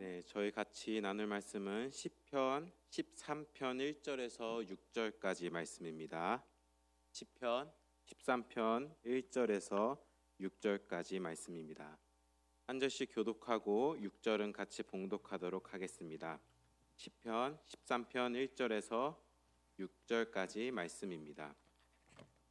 네, 저희 같이 나눌 말씀은 시편 13편 1절에서 6절까지 말씀입니다. 시편 13편 1절에서 6절까지 말씀입니다. 한 절씩 교독하고 6절은 같이 봉독하도록 하겠습니다. 시편 13편 1절에서 6절까지 말씀입니다.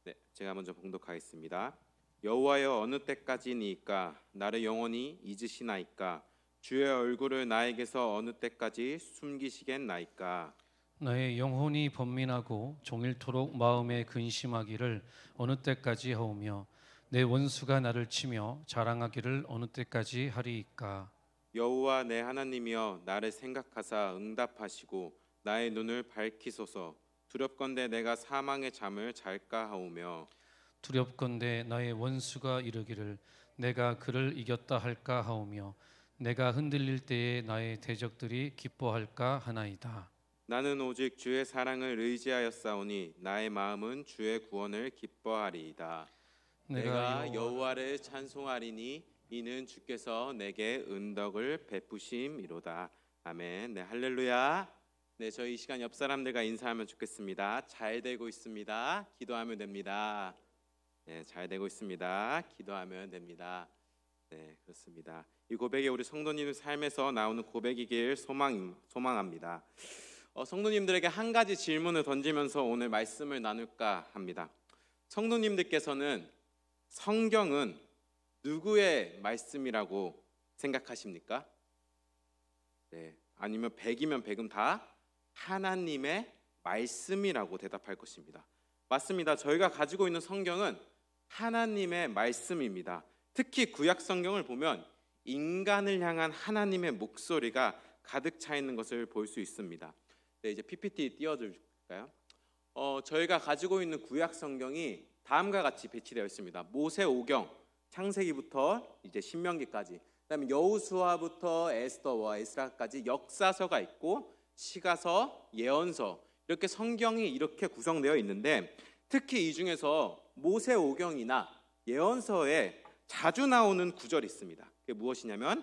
네, 제가 먼저 봉독하겠습니다. 여호와여, 어느 때까지니이까? 나를 영원히 잊으시나이까? 주의 얼굴을 나에게서 어느 때까지 숨기시겠나이까? 나의 영혼이 번민하고 종일토록 마음에 근심하기를 어느 때까지 하오며 내 원수가 나를 치며 자랑하기를 어느 때까지 하리이까? 여호와 내 하나님이여, 나를 생각하사 응답하시고 나의 눈을 밝히소서. 두렵건대 내가 사망의 잠을 잘까 하오며 두렵건대 나의 원수가 이르기를 내가 그를 이겼다 할까 하오며 내가 흔들릴 때에 나의 대적들이 기뻐할까 하나이다. 나는 오직 주의 사랑을 의지하였사오니 나의 마음은 주의 구원을 기뻐하리이다. 내가 여호와를 찬송하리니 이는 주께서 내게 은덕을 베푸심이로다. 아멘. 네, 할렐루야. 네, 저희 이 시간 옆 사람들과 인사하면 좋겠습니다. 잘 되고 있습니다. 기도하면 됩니다. 네, 잘 되고 있습니다. 기도하면 됩니다. 네, 그렇습니다. 이 고백이 우리 성도님의 삶에서 나오는 고백이길 소망합니다. 성도님들에게 한 가지 질문을 던지면서 오늘 말씀을 나눌까 합니다. 성도님들께서는 성경은 누구의 말씀이라고 생각하십니까? 네, 아니면 100이면 100은 다 하나님의 말씀이라고 대답할 것입니다. 맞습니다. 저희가 가지고 있는 성경은 하나님의 말씀입니다. 특히 구약 성경을 보면 인간을 향한 하나님의 목소리가 가득 차 있는 것을 볼 수 있습니다. 네, 이제 PPT 띄워줄까요? 저희가 가지고 있는 구약 성경이 다음과 같이 배치되어 있습니다. 모세오경, 창세기부터 이제 신명기까지, 그다음에 여호수아부터 에스더와 에스라까지 역사서가 있고 시가서, 예언서, 이렇게 성경이 이렇게 구성되어 있는데 특히 이 중에서 모세오경이나 예언서에 자주 나오는 구절이 있습니다. 그게 무엇이냐면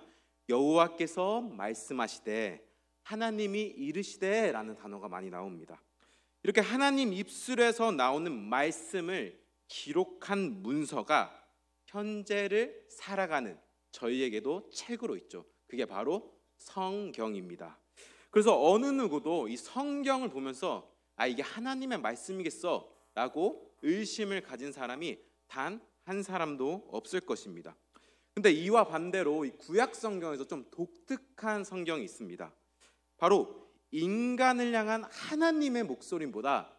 여호와께서 말씀하시되 하나님이 이르시되 라는 단어가 많이 나옵니다. 이렇게 하나님 입술에서 나오는 말씀을 기록한 문서가 현재를 살아가는 저희에게도 책으로 있죠. 그게 바로 성경입니다. 그래서 어느 누구도 이 성경을 보면서 이게 하나님의 말씀이겠어 라고 의심을 가진 사람이 단 한 사람도 없을 것입니다. 근데 이와 반대로 이 구약 성경에서 좀 독특한 성경이 있습니다. 바로 인간을 향한 하나님의 목소리보다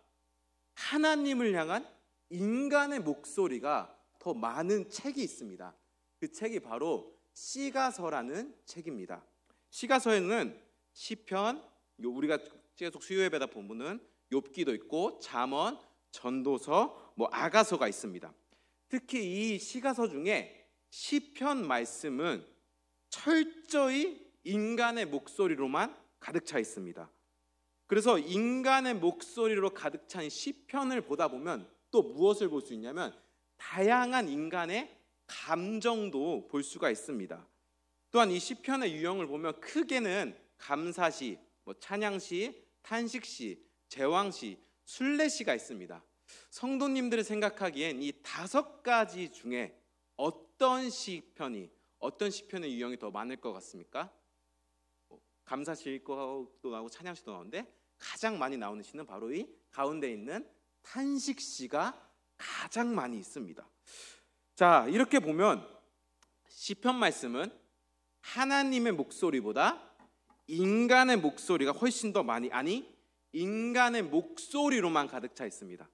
하나님을 향한 인간의 목소리가 더 많은 책이 있습니다. 그 책이 바로 시가서라는 책입니다. 시가서에는 시편, 우리가 계속 수요예배다 본문은 욥기도 있고 잠언, 전도서, 아가서가 있습니다. 특히 이 시가서 중에 시편 말씀은 철저히 인간의 목소리로만 가득 차 있습니다. 그래서 인간의 목소리로 가득 찬 시편을 보다 보면 또 무엇을 볼 수 있냐면 다양한 인간의 감정도 볼 수가 있습니다. 또한 이 시편의 유형을 보면 크게는 감사시, 찬양시, 탄식시, 제왕시, 순례시가 있습니다. 성도님들이 생각하기엔 이 5가지 중에 어떤 시편의 유형이 더 많을 것 같습니까? 감사시일 것도 나오고 찬양시도 나오는데 가장 많이 나오는 시는 바로 이 가운데 있는 탄식시가 가장 많이 있습니다. 자, 이렇게 보면 시편 말씀은 하나님의 목소리보다 인간의 목소리가 훨씬 더 많이, 인간의 목소리로만 가득 차 있습니다.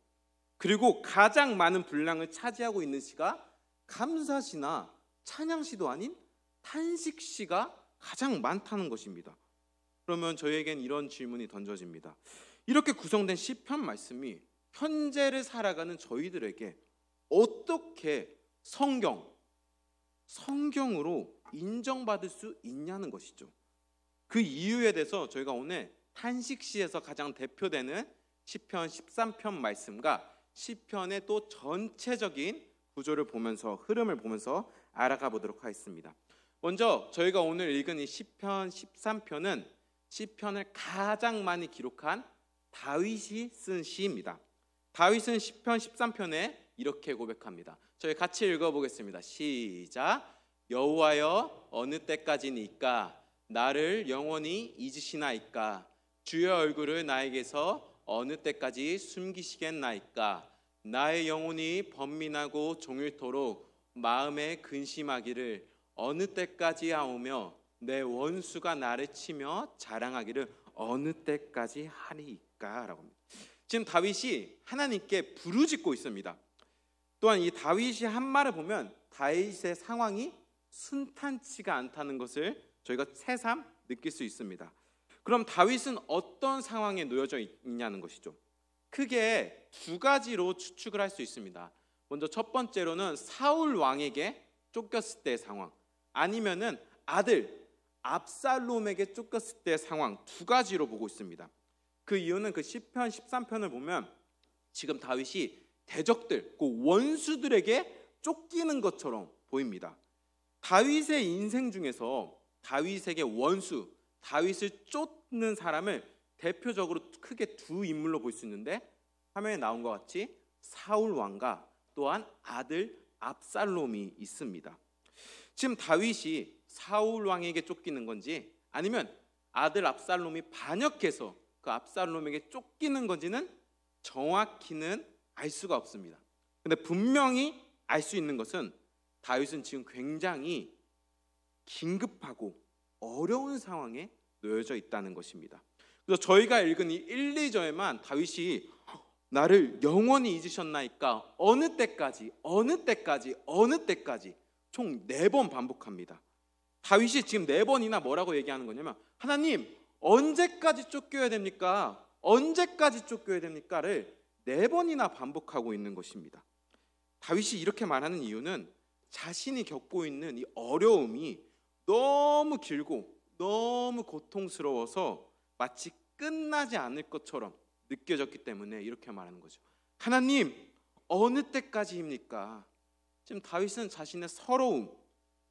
그리고 가장 많은 분량을 차지하고 있는 시가 감사시나 찬양시도 아닌 탄식시가 가장 많다는 것입니다. 그러면 저희에겐 이런 질문이 던져집니다. 이렇게 구성된 시편 말씀이 현재를 살아가는 저희들에게 어떻게 성경으로 인정받을 수 있냐는 것이죠. 그 이유에 대해서 저희가 오늘 탄식시에서 가장 대표되는 시편 13편 말씀과 시편의 또 전체적인 구조를 보면서, 흐름을 보면서 알아가 보도록 하겠습니다. 먼저 저희가 오늘 읽은 이 시편 13편은 시편을 가장 많이 기록한 다윗이 쓴 시입니다. 다윗은 시편 13편에 이렇게 고백합니다. 저희 같이 읽어보겠습니다. 시작. 여호와여 어느 때까지니까 나를 영원히 잊으시나이까 주의 얼굴을 나에게서 어느 때까지 숨기시겠나이까 나의 영혼이 번민하고 종일토록 마음에 근심하기를 어느 때까지 하오며 내 원수가 나를 치며 자랑하기를 어느 때까지 하리이까 라고 합니다. 지금 다윗이 하나님께 부르짖고 있습니다. 또한 이 다윗이 한 말을 보면 다윗의 상황이 순탄치가 않다는 것을 저희가 새삼 느낄 수 있습니다. 그럼 다윗은 어떤 상황에 놓여져 있냐는 것이죠. 크게 두 가지로 추측을 할 수 있습니다. 먼저 첫 번째로는 사울 왕에게 쫓겼을 때의 상황, 아니면은 아들 압살롬에게 쫓겼을 때의 상황, 두 가지로 보고 있습니다. 그 이유는 그 시편 13편을 보면 지금 다윗이 대적들, 그 원수들에게 쫓기는 것처럼 보입니다. 다윗의 인생 중에서 다윗에게 원수, 다윗을 쫓는 사람을 대표적으로 크게 두 인물로 볼 수 있는데 화면에 나온 것 같이 사울 왕과 또한 아들 압살롬이 있습니다. 지금 다윗이 사울 왕에게 쫓기는 건지 아니면 아들 압살롬이 반역해서 그 압살롬에게 쫓기는 건지는 정확히는 알 수가 없습니다. 근데 분명히 알 수 있는 것은 다윗은 지금 굉장히 긴급하고 어려운 상황에 놓여져 있다는 것입니다. 그래서 저희가 읽은 이 1, 2절에만 다윗이 나를 영원히 잊으셨나이까 어느 때까지 어느 때까지 어느 때까지 총 4번 반복합니다. 다윗이 지금 4번이나 뭐라고 얘기하는 거냐면 하나님 언제까지 쫓겨야 됩니까? 언제까지 쫓겨야 됩니까?를 4번이나 반복하고 있는 것입니다. 다윗이 이렇게 말하는 이유는 자신이 겪고 있는 이 어려움이 너무 길고 너무 고통스러워서 마치 끝나지 않을 것처럼 느껴졌기 때문에 이렇게 말하는 거죠. 하나님 어느 때까지입니까? 지금 다윗은 자신의 서러움,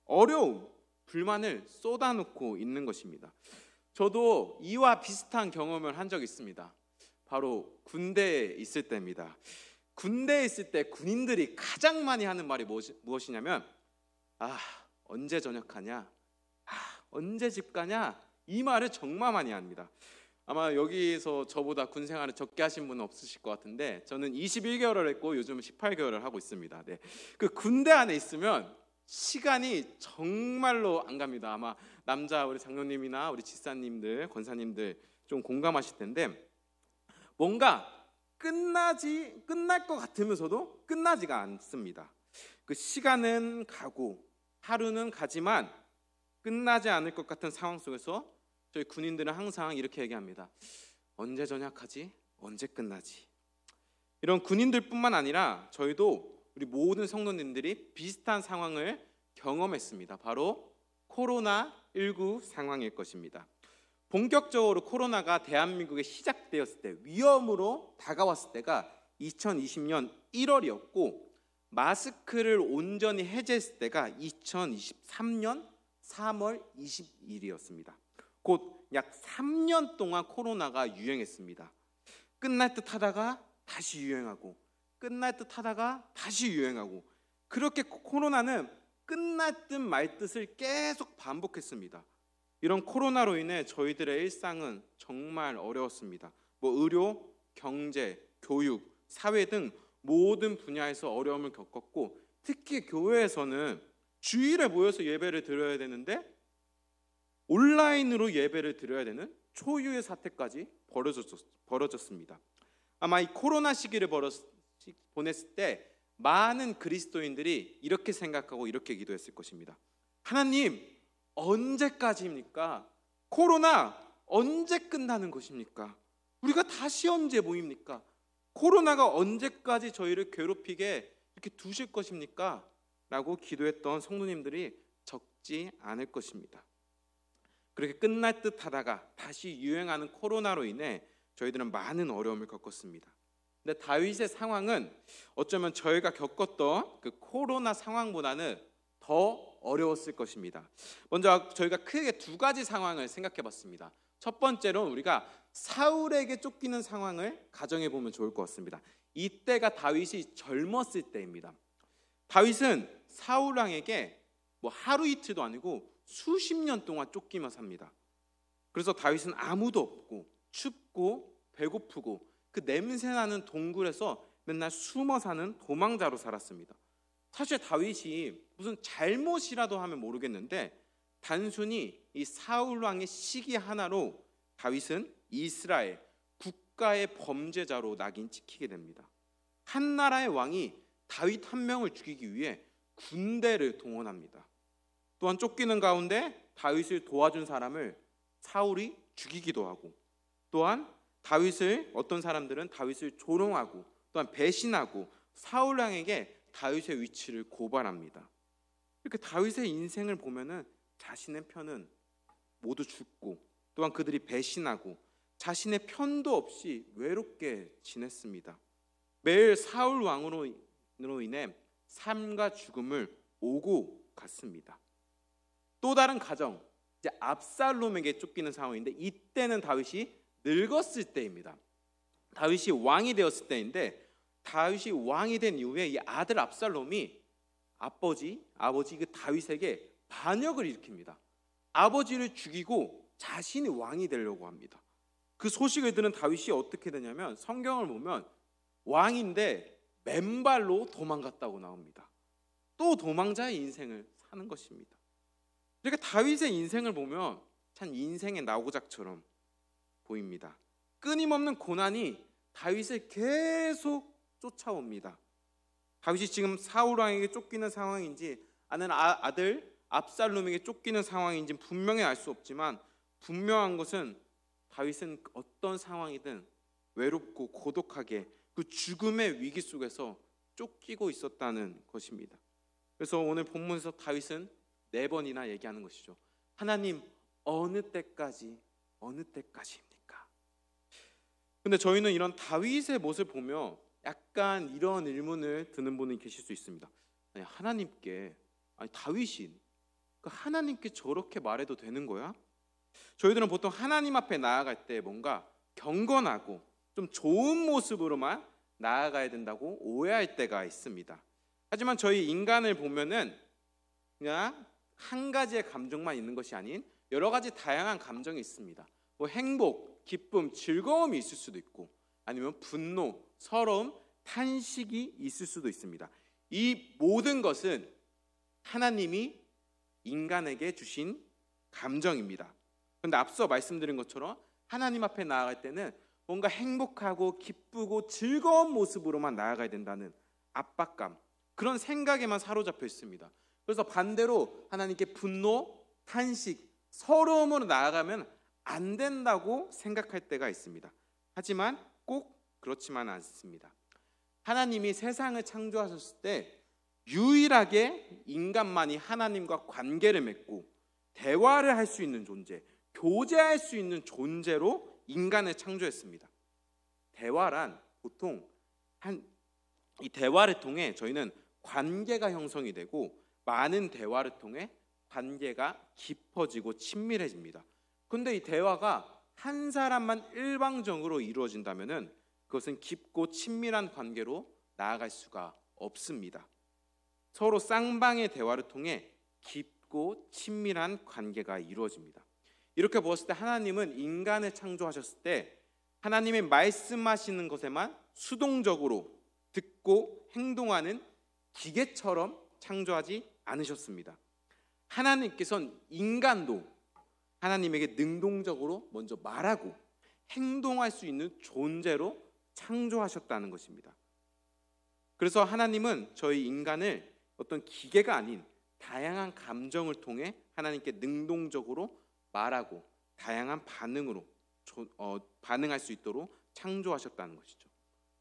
어려움, 불만을 쏟아놓고 있는 것입니다. 저도 이와 비슷한 경험을 한 적이 있습니다. 바로 군대에 있을 때입니다. 군대에 있을 때 군인들이 가장 많이 하는 말이 무엇이냐면 언제 전역하냐? 언제 집 가냐? 이 말을 정말 많이 합니다. 아마 여기서 저보다 군 생활을 적게 하신 분은 없으실 것 같은데 저는 21개월을 했고 요즘 18개월을 하고 있습니다. 네. 그 군대 안에 있으면 시간이 정말로 안 갑니다. 아마 남자 우리 장로님이나 우리 집사님들, 권사님들 좀 공감하실 텐데 뭔가 끝날 것 같으면서도 끝나지가 않습니다. 그 시간은 가고 하루는 가지만 끝나지 않을 것 같은 상황 속에서 저희 군인들은 항상 이렇게 얘기합니다. 언제 전역하지? 언제 끝나지? 이런 군인들뿐만 아니라 저희도 우리 모든 성도님들이 비슷한 상황을 경험했습니다. 바로 코로나19 상황일 것입니다. 본격적으로 코로나가 대한민국에 시작되었을 때 위험으로 다가왔을 때가 2020년 1월이었고 마스크를 온전히 해제했을 때가 2023년 3월 20일이었습니다. 곧 약 3년 동안 코로나가 유행했습니다. 끝날 듯 하다가 다시 유행하고 끝날 듯 하다가 다시 유행하고 그렇게 코로나는 끝날 듯 말 듯을 계속 반복했습니다. 이런 코로나로 인해 저희들의 일상은 정말 어려웠습니다. 의료, 경제, 교육, 사회 등 모든 분야에서 어려움을 겪었고 특히 교회에서는 주일에 모여서 예배를 드려야 되는데 온라인으로 예배를 드려야 되는 초유의 사태까지 벌어졌습니다. 아마 이 코로나 시기를 보냈을 때 많은 그리스도인들이 이렇게 생각하고 이렇게 기도했을 것입니다. 하나님 언제까지입니까? 코로나 언제 끝나는 것입니까? 우리가 다시 언제 모입니까? 코로나가 언제까지 저희를 괴롭히게 이렇게 두실 것입니까? 라고 기도했던 성도님들이 적지 않을 것입니다. 그렇게 끝날 듯 하다가 다시 유행하는 코로나로 인해 저희들은 많은 어려움을 겪었습니다. 근데 다윗의 상황은 어쩌면 저희가 겪었던 그 코로나 상황보다는 더 어려웠을 것입니다. 먼저 저희가 크게 두 가지 상황을 생각해 봤습니다. 첫 번째로는 우리가 사울에게 쫓기는 상황을 가정해 보면 좋을 것 같습니다. 이때가 다윗이 젊었을 때입니다. 다윗은 사울 왕에게 하루 이틀도 아니고 수십 년 동안 쫓기며 삽니다. 그래서 다윗은 아무도 없고 춥고 배고프고 그 냄새나는 동굴에서 맨날 숨어 사는 도망자로 살았습니다. 사실 다윗이 무슨 잘못이라도 하면 모르겠는데 단순히 이 사울 왕의 시기 하나로 다윗은 이스라엘 국가의 범죄자로 낙인 찍히게 됩니다. 한 나라의 왕이 다윗 한 명을 죽이기 위해 군대를 동원합니다. 또한 쫓기는 가운데 다윗을 도와준 사람을 사울이 죽이기도 하고, 또한 어떤 사람들은 다윗을 조롱하고 또한 배신하고 사울 왕에게 다윗의 위치를 고발합니다. 이렇게 다윗의 인생을 보면은 자신의 편은 모두 죽고 또한 그들이 배신하고 자신의 편도 없이 외롭게 지냈습니다. 매일 사울 왕으로 인해 삶과 죽음을 오고 갔습니다. 또 다른 가정, 이제 압살롬에게 쫓기는 상황인데 이때는 다윗이 늙었을 때입니다. 다윗이 왕이 되었을 때인데 다윗이 왕이 된 이후에 이 아들 압살롬이 아버지 그 다윗에게 반역을 일으킵니다. 아버지를 죽이고 자신이 왕이 되려고 합니다. 그 소식을 들은 다윗이 어떻게 되냐면 성경을 보면 왕인데 맨발로 도망갔다고 나옵니다. 또 도망자의 인생을 사는 것입니다. 그러니까 다윗의 인생을 보면 참 인생의 나고작처럼 보입니다. 끊임없는 고난이 다윗을 계속 쫓아옵니다. 다윗이 지금 사울 왕에게 쫓기는 상황인지 아니면 아들 압살롬에게 쫓기는 상황인지 분명히 알 수 없지만 분명한 것은 다윗은 어떤 상황이든 외롭고 고독하게 그 죽음의 위기 속에서 쫓기고 있었다는 것입니다. 그래서 오늘 본문에서 다윗은 4번이나 얘기하는 것이죠. 하나님 어느 때까지입니까? 근데 저희는 이런 다윗의 모습을 보며 약간 이런 의문을 드는 분이 계실 수 있습니다. 다윗이 하나님께 저렇게 말해도 되는 거야? 저희들은 보통 하나님 앞에 나아갈 때 뭔가 경건하고 좀 좋은 모습으로만 나아가야 된다고 오해할 때가 있습니다. 하지만 저희 인간을 보면은 그냥 한 가지의 감정만 있는 것이 아닌 여러 가지 다양한 감정이 있습니다. 행복, 기쁨, 즐거움이 있을 수도 있고 아니면 분노, 서러움, 탄식이 있을 수도 있습니다. 이 모든 것은 하나님이 인간에게 주신 감정입니다. 그런데 앞서 말씀드린 것처럼 하나님 앞에 나아갈 때는 뭔가 행복하고 기쁘고 즐거운 모습으로만 나아가야 된다는 압박감, 그런 생각에만 사로잡혀 있습니다. 그래서 반대로 하나님께 분노, 탄식, 서러움으로 나아가면 안 된다고 생각할 때가 있습니다. 하지만 꼭 그렇지만 않습니다. 하나님이 세상을 창조하셨을 때 유일하게 인간만이 하나님과 관계를 맺고 대화를 할 수 있는 존재, 교제할 수 있는 존재로 인간을 창조했습니다. 대화란 보통 이 대화를 통해 저희는 관계가 형성이 되고 많은 대화를 통해 관계가 깊어지고 친밀해집니다. 그런데 이 대화가 한 사람만 일방적으로 이루어진다면은 그것은 깊고 친밀한 관계로 나아갈 수가 없습니다. 서로 쌍방의 대화를 통해 깊고 친밀한 관계가 이루어집니다. 이렇게 보았을 때 하나님은 인간을 창조하셨을 때 하나님이 말씀하시는 것에만 수동적으로 듣고 행동하는 기계처럼 창조하지 않으셨습니다. 하나님께서는 인간도 하나님에게 능동적으로 먼저 말하고 행동할 수 있는 존재로 창조하셨다는 것입니다. 그래서 하나님은 저희 인간을 어떤 기계가 아닌 다양한 감정을 통해 하나님께 능동적으로 말하고 다양한 반응으로 반응할 수 있도록 창조하셨다는 것이죠.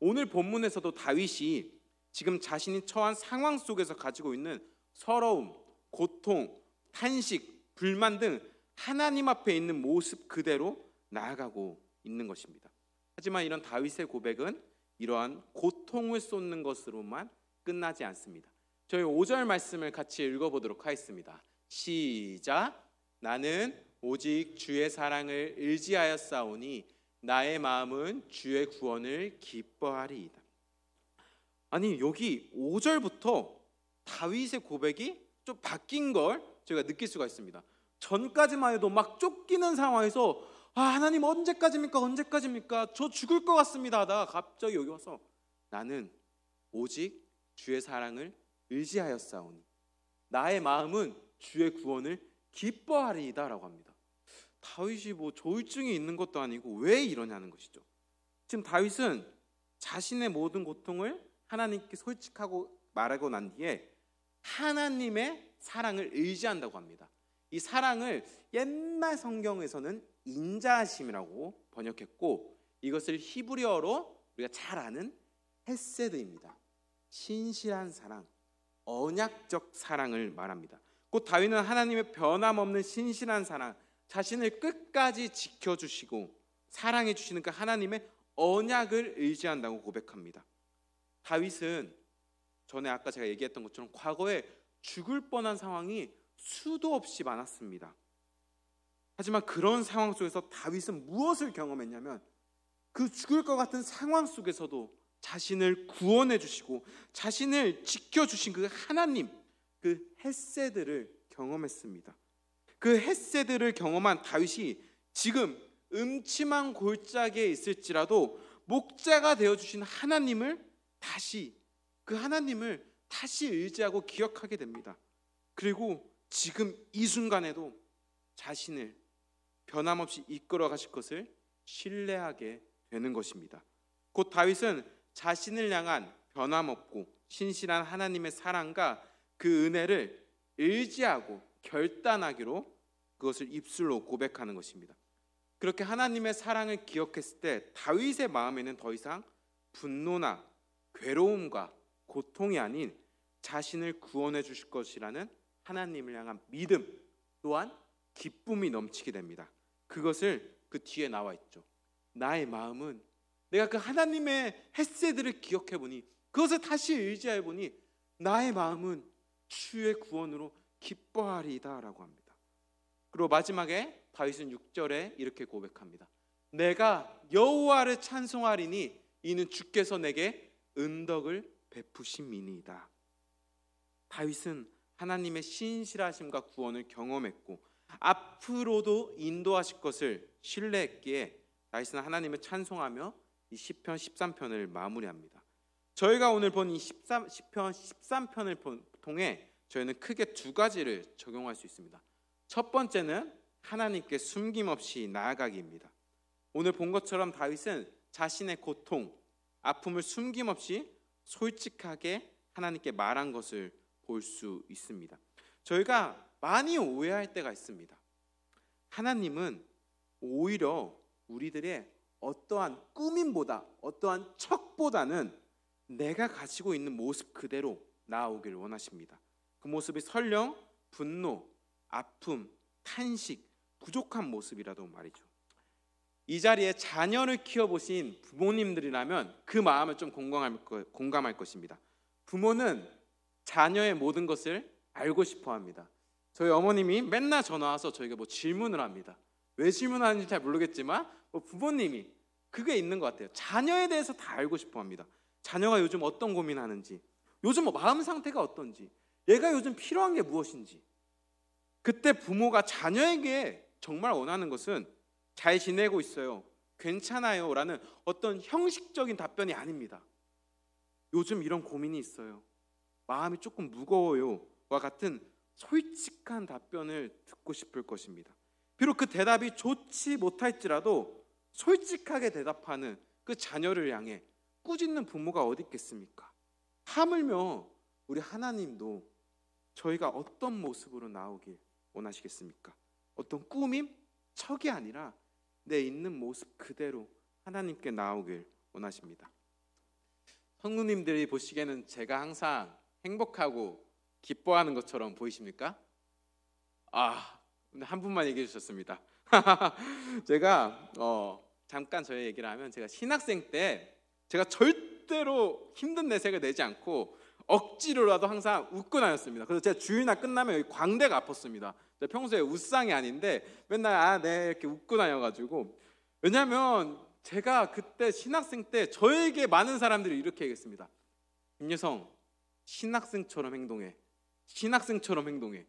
오늘 본문에서도 다윗이 지금 자신이 처한 상황 속에서 가지고 있는 서러움, 고통, 탄식, 불만 등 하나님 앞에 있는 모습 그대로 나아가고 있는 것입니다. 하지만 이런 다윗의 고백은 이러한 고통을 쏟는 것으로만 끝나지 않습니다. 저희 5절 말씀을 같이 읽어보도록 하겠습니다. 시작. 나는 오직 주의 사랑을 의지하였사오니 나의 마음은 주의 구원을 기뻐하리이다. 아니, 여기 5절부터 다윗의 고백이 좀 바뀐 걸 저희가 느낄 수가 있습니다. 전까지만 해도 막 쫓기는 상황에서 하나님 언제까지입니까? 저 죽을 것 같습니다 하다가 갑자기 여기 와서 나는 오직 주의 사랑을 의지하였사오니 나의 마음은 주의 구원을 기뻐하리이다 라고 합니다. 다윗이 조울증이 있는 것도 아니고 왜 이러냐는 것이죠. 지금 다윗은 자신의 모든 고통을 하나님께 솔직하고 말하고 난 뒤에 하나님의 사랑을 의지한다고 합니다. 이 사랑을 옛날 성경에서는 인자하심이라고 번역했고, 이것을 히브리어로 우리가 잘 아는 헤세드입니다. 신실한 사랑, 언약적 사랑을 말합니다. 곧 다윗은 하나님의 변함없는 신실한 사랑, 자신을 끝까지 지켜주시고 사랑해 주시는 그 하나님의 언약을 의지한다고 고백합니다. 다윗은 전에 아까 제가 얘기했던 것처럼 과거에 죽을 뻔한 상황이 수도 없이 많았습니다. 하지만 그런 상황 속에서 다윗은 무엇을 경험했냐면 그 죽을 것 같은 상황 속에서도 자신을 구원해 주시고 자신을 지켜주신 그 하나님, 그 헤세드를 경험했습니다. 그 헤세드를 경험한 다윗이 지금 음침한 골짜기에 있을지라도 목자가 되어주신 하나님을 다시 의지하고 기억하게 됩니다. 그리고 지금 이 순간에도 자신을 변함없이 이끌어 가실 것을 신뢰하게 되는 것입니다. 곧 다윗은 자신을 향한 변함없고 신실한 하나님의 사랑과 그 은혜를 의지하고 결단하기로 그것을 입술로 고백하는 것입니다. 그렇게 하나님의 사랑을 기억했을 때 다윗의 마음에는 더 이상 분노나 괴로움과 고통이 아닌 자신을 구원해 주실 것이라는 하나님을 향한 믿음 또한 기쁨이 넘치게 됩니다. 그것을 그 뒤에 나와 있죠. 나의 마음은 내가 그 하나님의 헤세드를 기억해 보니, 그것을 다시 의지해 보니 나의 마음은 주의 구원으로 기뻐하리이다 라고 합니다. 그리고 마지막에 다윗은 6절에 이렇게 고백합니다. 내가 여호와를 찬송하리니 이는 주께서 내게 은덕을 베푸심이니이다. 다윗은 하나님의 신실하심과 구원을 경험했고 앞으로도 인도하실 것을 신뢰했기에 다윗은 하나님을 찬송하며 이 시편 13편을 마무리합니다. 저희가 오늘 본 이 시편 13편을 통해 저희는 크게 두 가지를 적용할 수 있습니다. 첫 번째는 하나님께 숨김없이 나아가기입니다. 오늘 본 것처럼 다윗은 자신의 고통, 아픔을 숨김없이 솔직하게 하나님께 말한 것을 볼 수 있습니다. 저희가 많이 오해할 때가 있습니다. 하나님은 오히려 우리들의 어떠한 꾸밈보다, 어떠한 척보다는 내가 가지고 있는 모습 그대로 나아오길 원하십니다. 그 모습이 설령 분노, 아픔, 탄식, 부족한 모습이라도 말이죠. 이 자리에 자녀를 키워보신 부모님들이라면 그 마음을 좀 공감할 것입니다. 부모는 자녀의 모든 것을 알고 싶어 합니다. 저희 어머님이 맨날 전화 와서 저에게 질문을 합니다. 왜 질문하는지 잘 모르겠지만 부모님이 그게 있는 것 같아요. 자녀에 대해서 다 알고 싶어 합니다. 자녀가 요즘 어떤 고민하는지, 요즘 마음 상태가 어떤지, 얘가 요즘 필요한 게 무엇인지. 그때 부모가 자녀에게 정말 원하는 것은 잘 지내고 있어요, 괜찮아요 라는 어떤 형식적인 답변이 아닙니다. 요즘 이런 고민이 있어요, 마음이 조금 무거워요 와 같은 솔직한 답변을 듣고 싶을 것입니다. 비록 그 대답이 좋지 못할지라도 솔직하게 대답하는 그 자녀를 향해 꾸짖는 부모가 어디 있겠습니까? 하물며 우리 하나님도 저희가 어떤 모습으로 나오길 원하시겠습니까? 어떤 꾸밈, 척이 아니라 내 있는 모습 그대로 하나님께 나오길 원하십니다. 성도님들이 보시기에는 제가 항상 행복하고 기뻐하는 것처럼 보이십니까? 근데 한 분만 얘기해 주셨습니다. 제가 잠깐 저의 얘기를 하면, 제가 신학생 때 제가 절대로 힘든 내색을 내지 않고 억지로라도 항상 웃고 다녔습니다. 그래서 제 주일날 끝나면 여기 광대가 아팠습니다. 제가 평소에 웃상이 아닌데 맨날 네 이렇게 웃고 다녀가지고, 왜냐하면 제가 그때 신학생 때 저에게 많은 사람들이 이렇게 얘기했습니다. 김여성, 신학생처럼 행동해. 신학생처럼 행동해.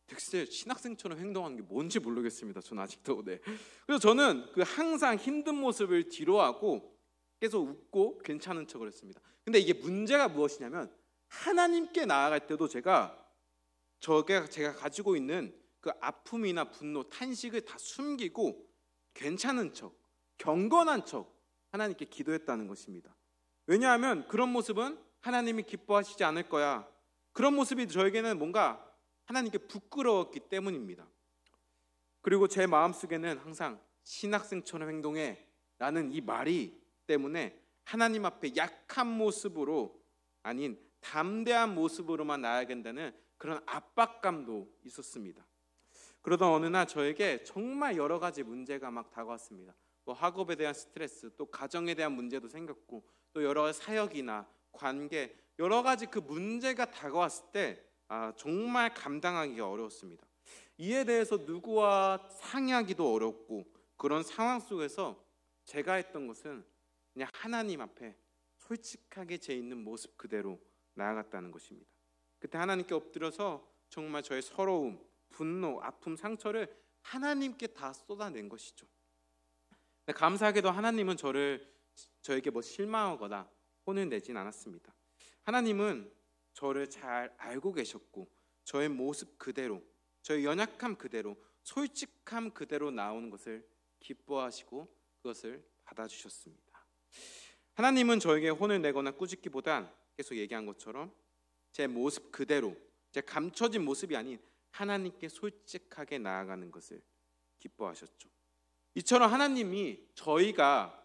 글쎄 신학생처럼 행동하는 게 뭔지 모르겠습니다. 저는 아직도. 네. 그래서 저는 그 항상 힘든 모습을 뒤로하고 계속 웃고 괜찮은 척을 했습니다. 근데 이게 문제가 무엇이냐면, 하나님께 나아갈 때도 제가 가지고 있는 그 아픔이나 분노, 탄식을 다 숨기고 괜찮은 척, 경건한 척 하나님께 기도했다는 것입니다. 왜냐하면 그런 모습은 하나님이 기뻐하시지 않을 거야. 그런 모습이 저에게는 뭔가 하나님께 부끄러웠기 때문입니다. 그리고 제 마음속에는 항상 신학생처럼 행동해 라는 이 말이 때문에 하나님 앞에 약한 모습으로 아닌 담대한 모습으로만 나아야 된다는 그런 압박감도 있었습니다. 그러던 어느 날 저에게 정말 여러 가지 문제가 막 다가왔습니다. 뭐 학업에 대한 스트레스, 또 가정에 대한 문제도 생겼고, 또 여러 사역이나 관계, 여러 가지 그 문제가 다가왔을 때 정말 감당하기가 어려웠습니다. 이에 대해서 누구와 상의하기도 어렵고, 그런 상황 속에서 제가 했던 것은 그냥 하나님 앞에 솔직하게 제 있는 모습 그대로 나아갔다는 것입니다. 그때 하나님께 엎드려서 정말 저의 서러움, 분노, 아픔, 상처를 하나님께 다 쏟아낸 것이죠. 감사하게도 하나님은 저에게 뭐 실망하거나 혼을 내진 않았습니다. 하나님은 저를 잘 알고 계셨고, 저의 모습 그대로, 저의 연약함 그대로, 솔직함 그대로 나오는 것을 기뻐하시고 그것을 받아주셨습니다. 하나님은 저에게 혼을 내거나 꾸짖기보단 계속 얘기한 것처럼 제 모습 그대로, 제 감춰진 모습이 아닌 하나님께 솔직하게 나아가는 것을 기뻐하셨죠. 이처럼 하나님이 저희가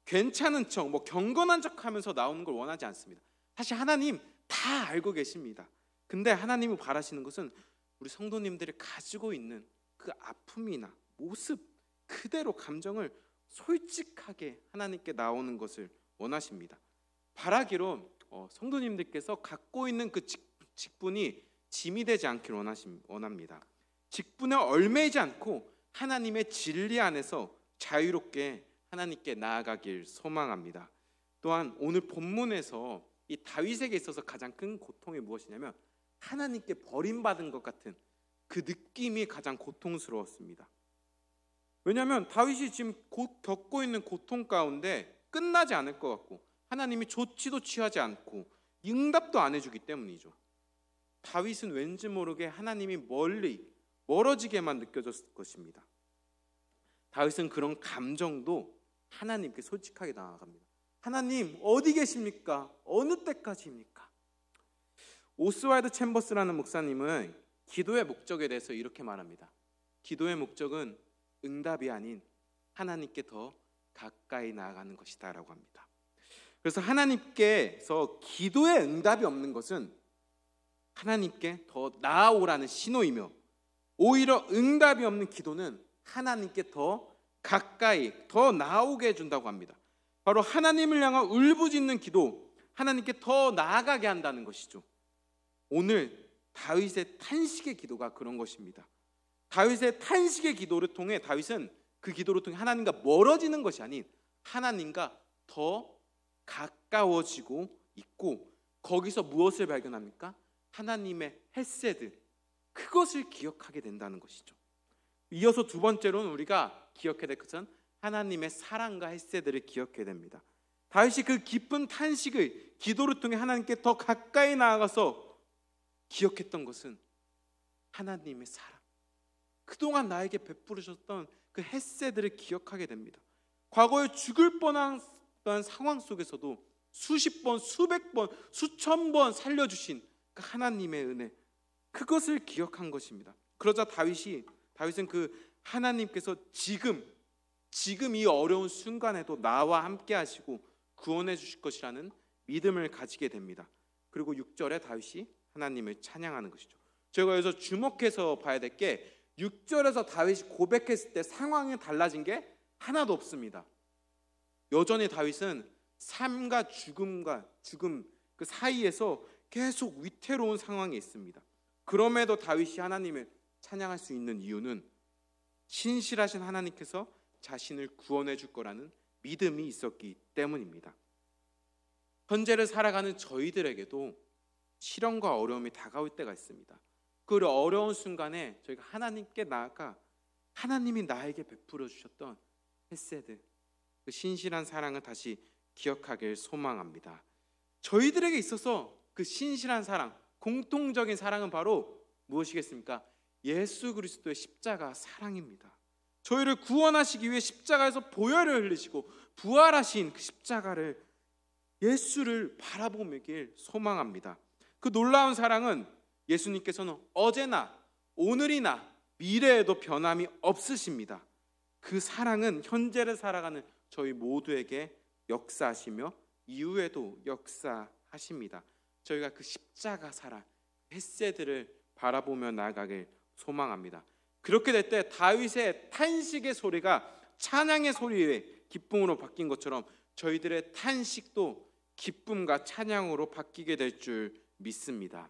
괜찮은 척, 뭐 경건한 척 하면서 나오는 걸 원하지 않습니다. 사실 하나님 다 알고 계십니다. 근데 하나님이 바라시는 것은 우리 성도님들이 가지고 있는 그 아픔이나 모습 그대로, 감정을 솔직하게 하나님께 나오는 것을 원하십니다. 바라기로 성도님들께서 갖고 있는 그 직분이 짐이 되지 않기를 원합니다. 직분에 얽매이지 않고 하나님의 진리 안에서 자유롭게 하나님께 나아가길 소망합니다. 또한 오늘 본문에서 이 다윗에게 있어서 가장 큰 고통이 무엇이냐면, 하나님께 버림받은 것 같은 그 느낌이 가장 고통스러웠습니다. 왜냐하면 다윗이 지금 겪고 있는 고통 가운데 끝나지 않을 것 같고, 하나님이 조치도 취하지 않고 응답도 안 해주기 때문이죠. 다윗은 왠지 모르게 하나님이 멀어지게만 느껴졌을 것입니다. 다윗은 그런 감정도 하나님께 솔직하게 나아갑니다. 하나님 어디 계십니까? 어느 때까지입니까? 오스왈드 챔버스라는 목사님은 기도의 목적에 대해서 이렇게 말합니다. 기도의 목적은 응답이 아닌 하나님께 더 가까이 나아가는 것이다 라고 합니다. 그래서 하나님께서 기도의 응답이 없는 것은 하나님께 더 나아오라는 신호이며, 오히려 응답이 없는 기도는 하나님께 더 가까이, 더 나아오게 해준다고 합니다. 바로 하나님을 향한 울부짖는 기도, 하나님께 더 나아가게 한다는 것이죠. 오늘 다윗의 탄식의 기도가 그런 것입니다. 다윗의 탄식의 기도를 통해 다윗은 그 기도를 통해 하나님과 멀어지는 것이 아닌 하나님과 더 가까워지고 있고, 거기서 무엇을 발견합니까? 하나님의 헤세드, 그것을 기억하게 된다는 것이죠. 이어서 두 번째로는 우리가 기억해야 될 것은 하나님의 사랑과 헤세드를 기억해야 됩니다. 다윗이 그 깊은 탄식을 기도를 통해 하나님께 더 가까이 나아가서 기억했던 것은 하나님의 사랑, 그동안 나에게 베풀으셨던 그 헤세드를 기억하게 됩니다. 과거에 죽을 뻔한 상황 속에서도 수십 번, 수백 번, 수천 번 살려주신 그 하나님의 은혜, 그것을 기억한 것입니다. 그러자 다윗은 그 하나님께서 지금 이 어려운 순간에도 나와 함께 하시고 구원해 주실 것이라는 믿음을 가지게 됩니다. 그리고 6절에 다윗이 하나님을 찬양하는 것이죠. 제가 여기서 주목해서 봐야 될 게, 6절에서 다윗이 고백했을 때 상황이 달라진 게 하나도 없습니다. 여전히 다윗은 삶과 죽음 그 사이에서 계속 위태로운 상황에 있습니다. 그럼에도 다윗이 하나님을 찬양할 수 있는 이유는 신실하신 하나님께서 자신을 구원해 줄 거라는 믿음이 있었기 때문입니다. 현재를 살아가는 저희들에게도 시련과 어려움이 다가올 때가 있습니다. 그 어려운 순간에 저희가 하나님께 나아가 하나님이 나에게 베풀어 주셨던 헤세드, 그 신실한 사랑을 다시 기억하길 소망합니다. 저희들에게 있어서 그 신실한 사랑, 공통적인 사랑은 바로 무엇이겠습니까? 예수 그리스도의 십자가 사랑입니다. 저희를 구원하시기 위해 십자가에서 보혈을 흘리시고 부활하신 그 십자가를, 예수를 바라보길 소망합니다. 그 놀라운 사랑은 예수님께서는 어제나 오늘이나 미래에도 변함이 없으십니다. 그 사랑은 현재를 살아가는 저희 모두에게 역사하시며 이후에도 역사하십니다. 저희가 그 십자가 사랑, 헤세드를 바라보며 나아가길 소망합니다. 그렇게 될 때 다윗의 탄식의 소리가 찬양의 소리에 기쁨으로 바뀐 것처럼 저희들의 탄식도 기쁨과 찬양으로 바뀌게 될 줄 믿습니다.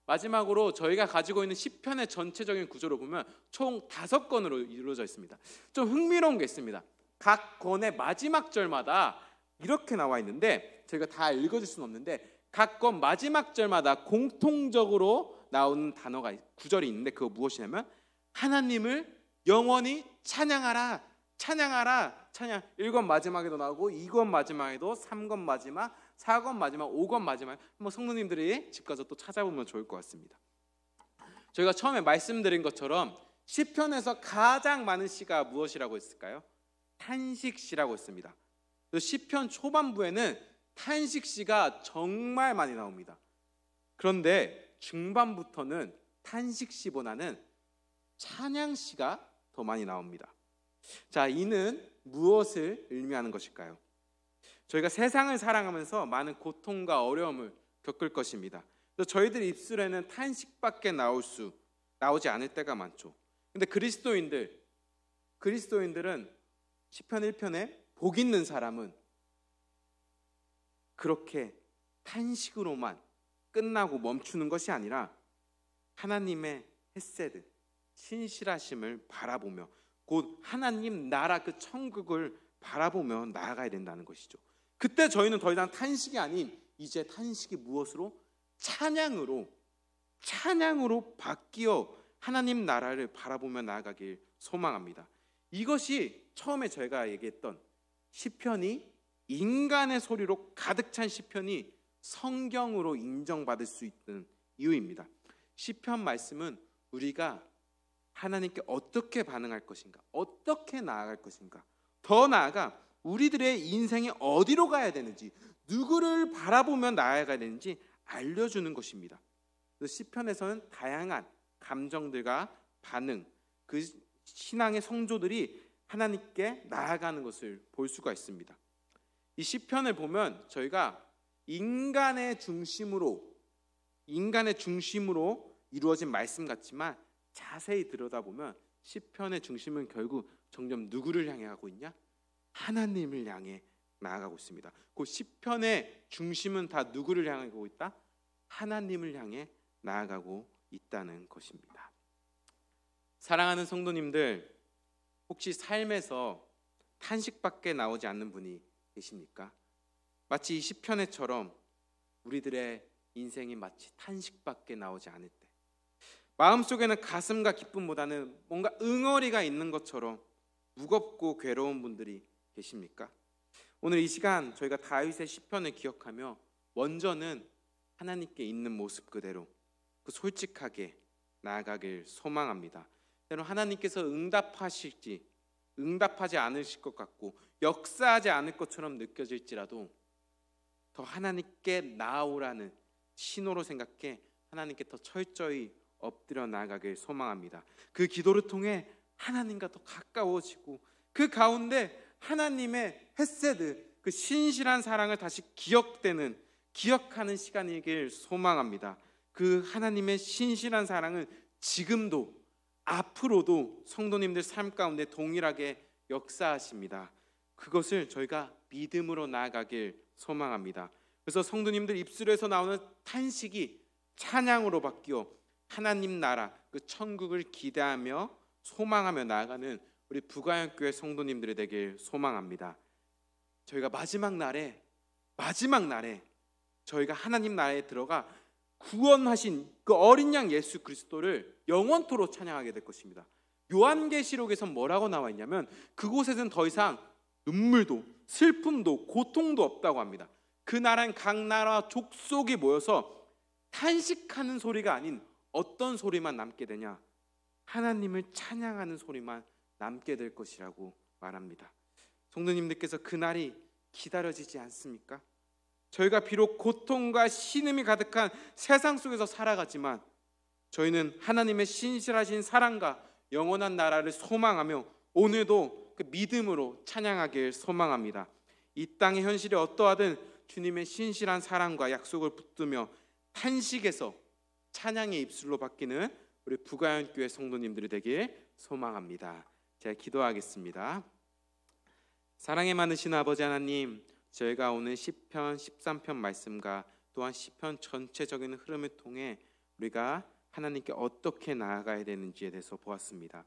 마지막으로 저희가 가지고 있는 시편의 전체적인 구조를 보면 총 5권으로 이루어져 있습니다. 좀 흥미로운 게 있습니다. 각 권의 마지막 절마다 이렇게 나와 있는데 저희가 다 읽어줄 수는 없는데 각 권 마지막 절마다 공통적으로 나오는 단어가, 구절이 있는데 그거 무엇이냐면 하나님을 영원히 찬양하라, 찬양하라, 찬양. 1권 마지막에도 나오고 2권 마지막에도 3권 마지막, 4권 마지막, 5권 마지막. 한번 성도님들이 집 가서 또 찾아보면 좋을 것 같습니다. 저희가 처음에 말씀드린 것처럼 시편에서 가장 많은 시가 무엇이라고 했을까요? 탄식시라고 했습니다. 시편 초반부에는 탄식시가 정말 많이 나옵니다. 그런데 중반부터는 탄식시보다는 찬양시가 더 많이 나옵니다. 자, 이는 무엇을 의미하는 것일까요? 저희가 세상을 사랑하면서 많은 고통과 어려움을 겪을 것입니다. 저희들 입술에는 탄식밖에 나오지 않을 때가 많죠. 근데 그리스도인들은 시편 1편에 복 있는 사람은 그렇게 탄식으로만 끝나고 멈추는 것이 아니라 하나님의 헤세드, 신실하심을 바라보며 곧 하나님 나라 그 천국을 바라보며 나아가야 된다는 것이죠. 그때 저희는 더 이상 탄식이 아닌 이제 탄식이 무엇으로? 찬양으로 바뀌어 하나님 나라를 바라보며 나아가길 소망합니다. 이것이 처음에 제가 얘기했던 시편이 인간의 소리로 가득 찬 시편이 성경으로 인정받을 수 있는 이유입니다. 시편 말씀은 우리가 하나님께 어떻게 반응할 것인가, 어떻게 나아갈 것인가, 더 나아가 우리들의 인생이 어디로 가야 되는지, 누구를 바라보며 나아가야 되는지 알려주는 것입니다. 시편에서는 다양한 감정들과 반응, 그 신앙의 성조들이 하나님께 나아가는 것을 볼 수가 있습니다. 이 시편을 보면 저희가 인간의 중심으로 이루어진 말씀 같지만 자세히 들여다보면 시편의 중심은 결국 점점 누구를 향해 가고 있냐? 하나님을 향해 나아가고 있습니다. 그 시편의 중심은 다 누구를 향해 가고 있다? 하나님을 향해 나아가고 있다는 것입니다. 사랑하는 성도님들, 혹시 삶에서 탄식밖에 나오지 않는 분이 계십니까? 마치 이 시편에처럼 우리들의 인생이 마치 탄식밖에 나오지 않을 때, 마음속에는 가슴과 기쁨보다는 뭔가 응어리가 있는 것처럼 무겁고 괴로운 분들이 계십니까? 오늘 이 시간 저희가 다윗의 시편을 기억하며 먼저는 하나님께 있는 모습 그대로 그 솔직하게 나아가길 소망합니다. 때론 하나님께서 응답하지 않으실 것 같고 역사하지 않을 것처럼 느껴질지라도 더 하나님께 나아오라는 신호로 생각해 하나님께 더 철저히 엎드려 나아가길 소망합니다. 그 기도를 통해 하나님과 더 가까워지고 그 가운데 하나님의 헤세드, 그 신실한 사랑을 다시 기억하는 시간이길 소망합니다. 그 하나님의 신실한 사랑은 지금도 앞으로도 성도님들 삶 가운데 동일하게 역사하십니다. 그것을 저희가 믿음으로 나아가길 소망합니다. 그래서 성도님들 입술에서 나오는 탄식이 찬양으로 바뀌어 하나님 나라, 그 천국을 기대하며 소망하며 나아가는 우리 부가영교회 성도님들이 되길 소망합니다. 저희가 마지막 날에 저희가 하나님 나라에 들어가 구원하신 그 어린 양 예수 그리스도를 영원토록 찬양하게 될 것입니다. 요한계시록에선 뭐라고 나와 있냐면 그곳에는 더 이상 눈물도 슬픔도 고통도 없다고 합니다. 그 나라는 각 나라 족속이 모여서 탄식하는 소리가 아닌 어떤 소리만 남게 되냐? 하나님을 찬양하는 소리만 남게 될 것이라고 말합니다. 성도님들께서 그 날이 기다려지지 않습니까? 저희가 비록 고통과 신음이 가득한 세상 속에서 살아가지만 저희는 하나님의 신실하신 사랑과 영원한 나라를 소망하며 오늘도 그 믿음으로 찬양하길 소망합니다. 이 땅의 현실이 어떠하든 주님의 신실한 사랑과 약속을 붙들며 탄식에서 찬양의 입술로 바뀌는 우리 부가영교회 성도님들이 되길 소망합니다. 제가 기도하겠습니다. 사랑에 많으신 아버지 하나님, 저희가 오늘 시편 13편 말씀과 또한 시편 전체적인 흐름을 통해 우리가 하나님께 어떻게 나아가야 되는지에 대해서 보았습니다.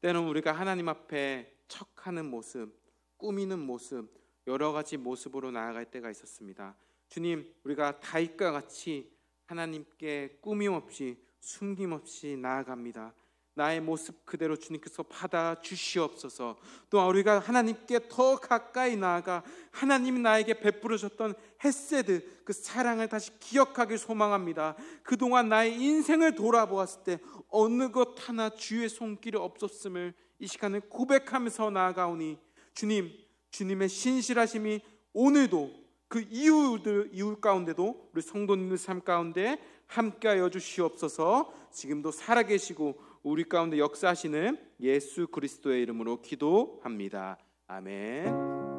때로는 우리가 하나님 앞에 척하는 모습, 꾸미는 모습, 여러 가지 모습으로 나아갈 때가 있었습니다. 주님, 우리가 다윗과 같이 하나님께 꾸밈 없이 숨김 없이 나아갑니다. 나의 모습 그대로 주님께서 받아 주시옵소서. 또한 우리가 하나님께 더 가까이 나아가 하나님이 나에게 베풀어 줬던 헤세드, 그 사랑을 다시 기억하길 소망합니다. 그동안 나의 인생을 돌아보았을 때 어느 것 하나 주의 손길이 없었음을 이 시간에 고백하면서 나아가오니 주님의 신실하심이 오늘도 그 이웃 가운데도 우리 성도님들 삶 가운데 함께하여 주시옵소서. 지금도 살아계시고 우리 가운데 역사하시는 예수 그리스도의 이름으로 기도합니다. 아멘.